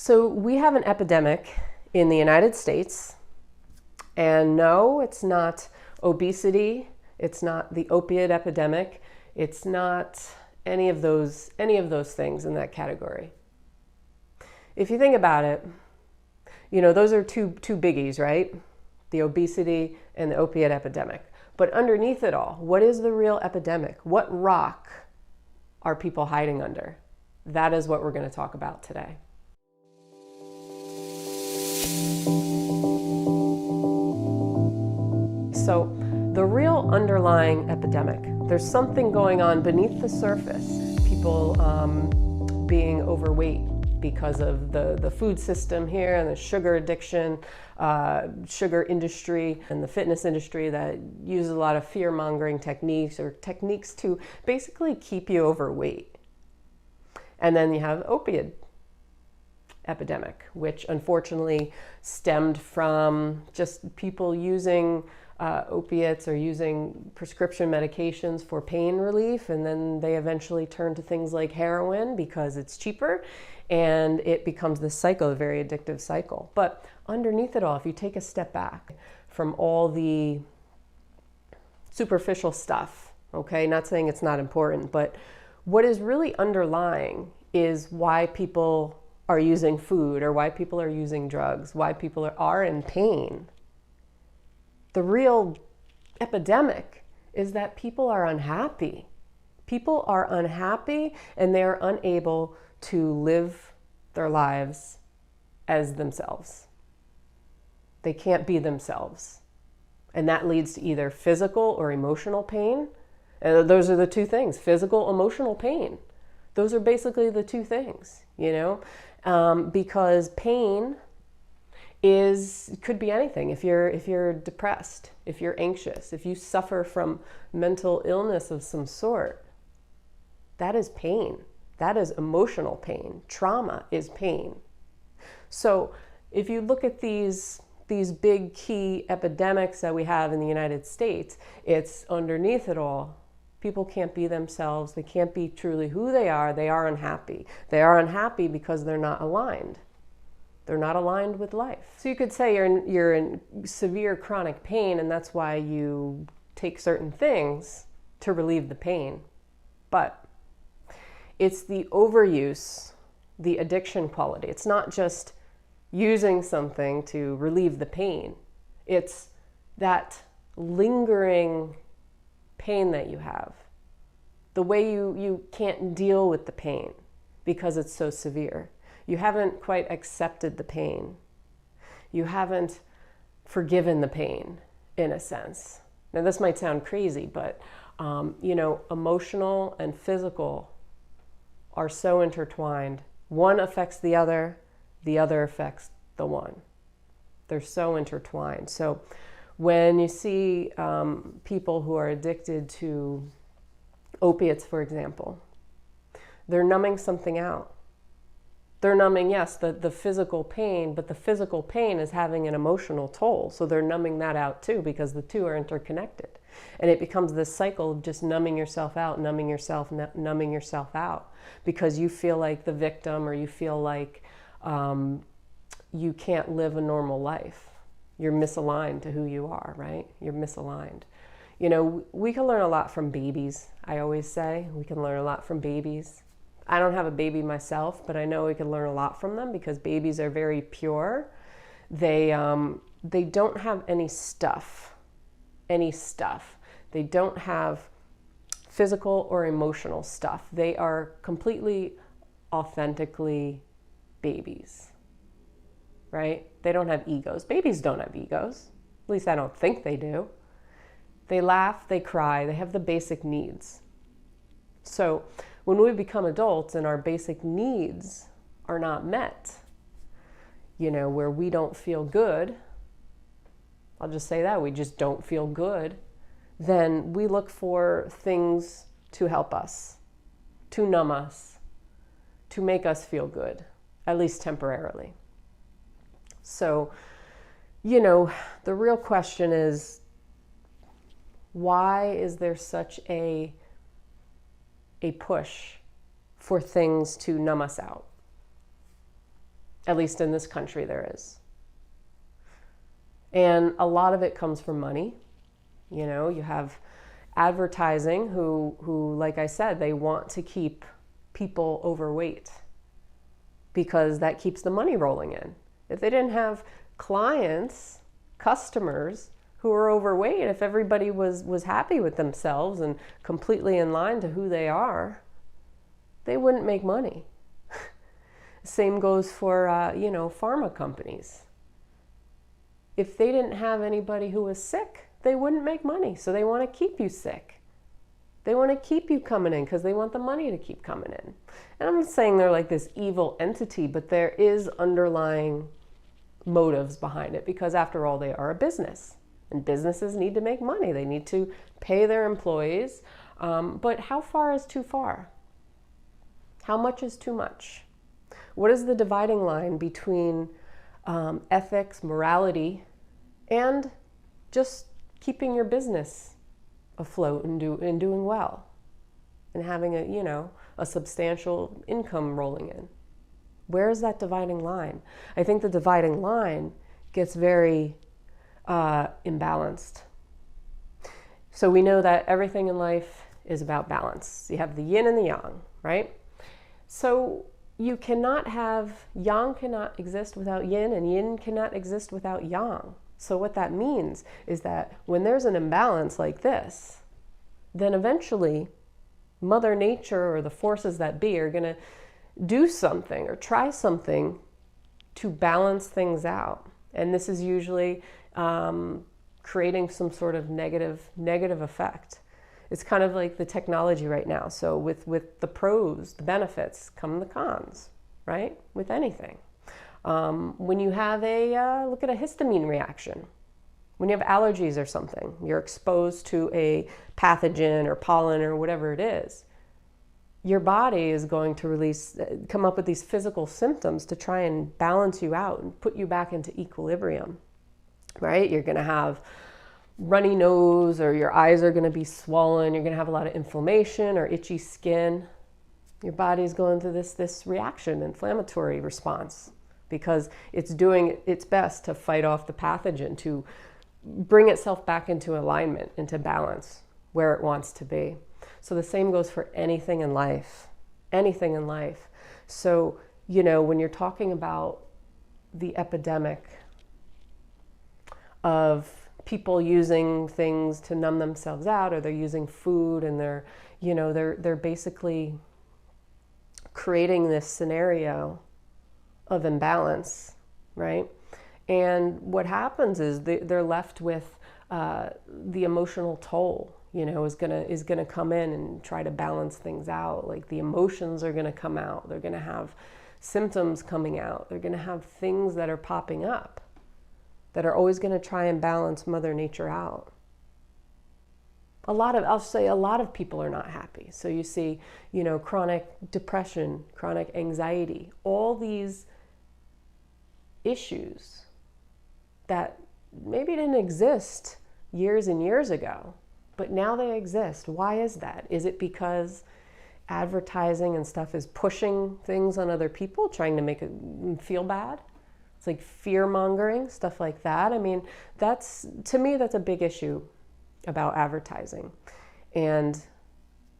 So we have an epidemic in the United States, and no, it's not obesity, it's not the opiate epidemic, it's not any of those things in that category. If you think about it, those are two biggies, right? The obesity and the opiate epidemic. But underneath it all, what is the real epidemic? What rock are people hiding under? That is what we're going to talk about today. So the real underlying epidemic, there's something going on beneath the surface. People being overweight because of the food system here and the sugar addiction, sugar industry and the fitness industry that uses a lot of fear-mongering techniques or techniques to basically keep you overweight. And then you have opiate epidemic, which unfortunately stemmed from just people using opiates or using prescription medications for pain relief, and then they eventually turn to things like heroin because it's cheaper, and it becomes this cycle, a very addictive cycle. But underneath it all, if you take a step back from all the superficial stuff, okay, not saying it's not important, but what is really underlying is why people are using food or why people are using drugs, why people are in pain. The real epidemic is that people are unhappy. People are unhappy and they are unable to live their lives as themselves. They can't be themselves. And that leads to either physical or emotional pain. And those are the two things, physical, emotional pain. Those are basically the two things, because pain could be anything. If you're depressed, if you're anxious, if you suffer from mental illness of some sort, that is pain. That is emotional pain. Trauma is pain. So if you look at these big key epidemics that we have in the United States, it's underneath it all. People can't be themselves. They can't be truly who they are. They are unhappy. They are unhappy because they're not aligned. They're not aligned with life. So you could say you're in severe chronic pain, and that's why you take certain things to relieve the pain. But it's the overuse, the addiction quality. It's not just using something to relieve the pain. It's that lingering pain that you have. The way you can't deal with the pain because it's so severe. You haven't quite accepted the pain. You haven't forgiven the pain, in a sense. Now, this might sound crazy, but emotional and physical are so intertwined. One affects the other affects the one. They're so intertwined. So when you see people who are addicted to opiates, for example, they're numbing something out. They're numbing, yes, the physical pain, but the physical pain is having an emotional toll. So they're numbing that out too, because the two are interconnected. And it becomes this cycle of just numbing yourself out, numbing yourself out, because you feel like the victim, or you feel like you can't live a normal life. You're misaligned to who you are, right? You're misaligned. We can learn a lot from babies. I always say we can learn a lot from babies. I don't have a baby myself, but I know we can learn a lot from them because babies are very pure. They don't have any stuff. They don't have physical or emotional stuff. They are completely, authentically babies, right? They don't have egos. Babies don't have egos. At least I don't think they do. They laugh, they cry, they have the basic needs. So when we become adults and our basic needs are not met, where we don't feel good, I'll just say that, we just don't feel good, then we look for things to help us, to numb us, to make us feel good, at least temporarily. So, the real question is, why is there such a push for things to numb us out? At least in this country there is. And a lot of it comes from money. You know, you have advertising who, like I said, they want to keep people overweight because that keeps the money rolling in. If they didn't have clients, customers who are overweight, if everybody was happy with themselves and completely in line to who they are, they wouldn't make money. Same goes for, pharma companies. If they didn't have anybody who was sick, they wouldn't make money. So they want to keep you sick. They want to keep you coming in because they want the money to keep coming in. And I'm not saying they're like this evil entity, but there is underlying motives behind it because after all, they are a business. And businesses need to make money. They need to pay their employees. But how far is too far? How much is too much? What is the dividing line between ethics, morality, and just keeping your business afloat and doing well and having a substantial income rolling in? Where is that dividing line? I think the dividing line gets very imbalanced. So we know that everything in life is about balance. You have the yin and the yang, right? So you cannot have, yang cannot exist without yin, and yin cannot exist without yang. So what that means is that when there's an imbalance like this, then eventually Mother Nature or the forces that be are going to do something or try something to balance things out. And this is usually creating some sort of negative effect. It's kind of like the technology right now. So with the pros, the benefits, come the cons, right? With anything. When you have look at a histamine reaction. When you have allergies or something, you're exposed to a pathogen or pollen or whatever it is, your body is going to come up with these physical symptoms to try and balance you out and put you back into equilibrium, right? You're going to have runny nose, or your eyes are going to be swollen. You're going to have a lot of inflammation or itchy skin. Your body's going through this reaction, inflammatory response, because it's doing its best to fight off the pathogen, to bring itself back into alignment, into balance, where it wants to be. So the same goes for anything in life. Anything in life. So, when you're talking about the epidemic of people using things to numb themselves out, or they're using food and they're basically creating this scenario of imbalance, right? And what happens is they're left with the emotional toll, is gonna come in and try to balance things out. Like the emotions are gonna come out. They're gonna have symptoms coming out. They're gonna have things that are popping up that are always going to try and balance Mother Nature out. I'll say a lot of people are not happy. So you see, chronic depression, chronic anxiety, all these issues that maybe didn't exist years and years ago, but now they exist. Why is that? Is it because advertising and stuff is pushing things on other people, trying to make them feel bad? It's like fear-mongering, stuff like that. I mean, to me, that's a big issue about advertising. And,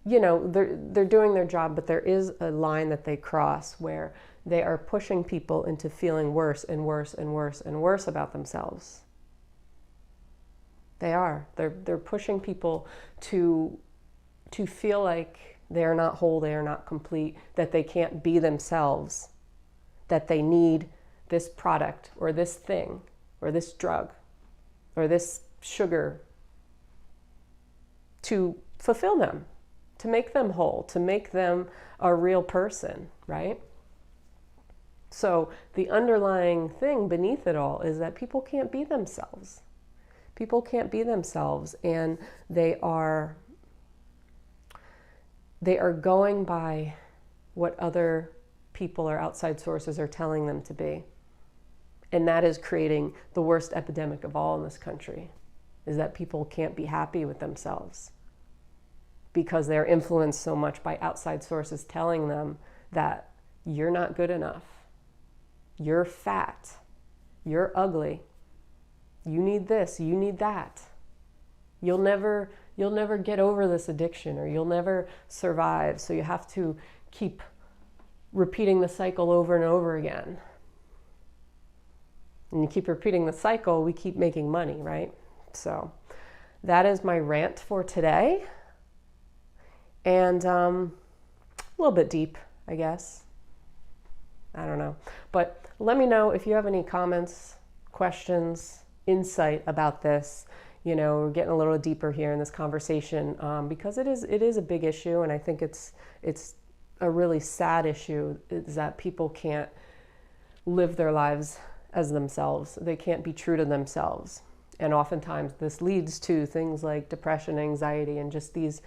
they're doing their job, but there is a line that they cross where they are pushing people into feeling worse and worse and worse and worse about themselves. They are. They're pushing people to feel like they are not whole, they are not complete, that they can't be themselves, that they need this product or this thing or this drug or this sugar to fulfill them, to make them whole, to make them a real person, right? So the underlying thing beneath it all is that people can't be themselves. People can't be themselves, and they are going by what other people or outside sources are telling them to be. And that is creating the worst epidemic of all in this country, is that people can't be happy with themselves because they're influenced so much by outside sources telling them that you're not good enough. You're fat. You're ugly. You need this, you need that. You'll never get over this addiction, or you'll never survive. So you have to keep repeating the cycle over and over again. And you keep repeating the cycle, we keep making money, right? So that is my rant for today. And a little bit deep, I guess. I don't know. But let me know if you have any comments, questions, insight about this. You know, we're getting a little deeper here in this conversation, because it is a big issue, and I think it's a really sad issue, is that people can't live their lives as themselves. They can't be true to themselves. And oftentimes this leads to things like depression, anxiety, and just these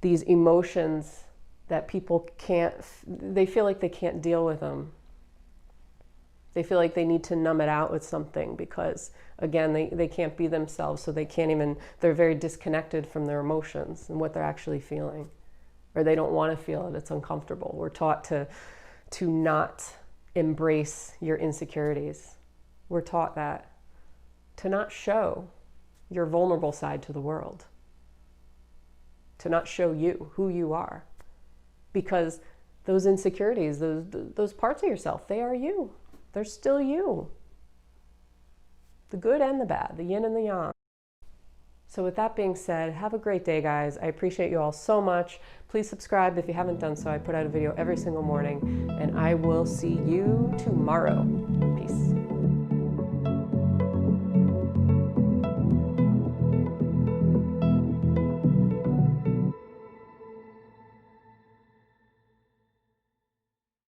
emotions that people they feel like they can't deal with them. They feel like they need to numb it out with something because, again, they can't be themselves, so they're very disconnected from their emotions and what they're actually feeling. Or they don't want to feel it, it's uncomfortable. We're taught to not embrace your insecurities. We're taught that. To not show your vulnerable side to the world. To not show you, who you are. Because those insecurities, those parts of yourself, they are you. They're still you. The good and the bad, the yin and the yang. So with that being said, have a great day, guys. I appreciate you all so much. Please subscribe if you haven't done so. I put out a video every single morning, and I will see you tomorrow. Peace.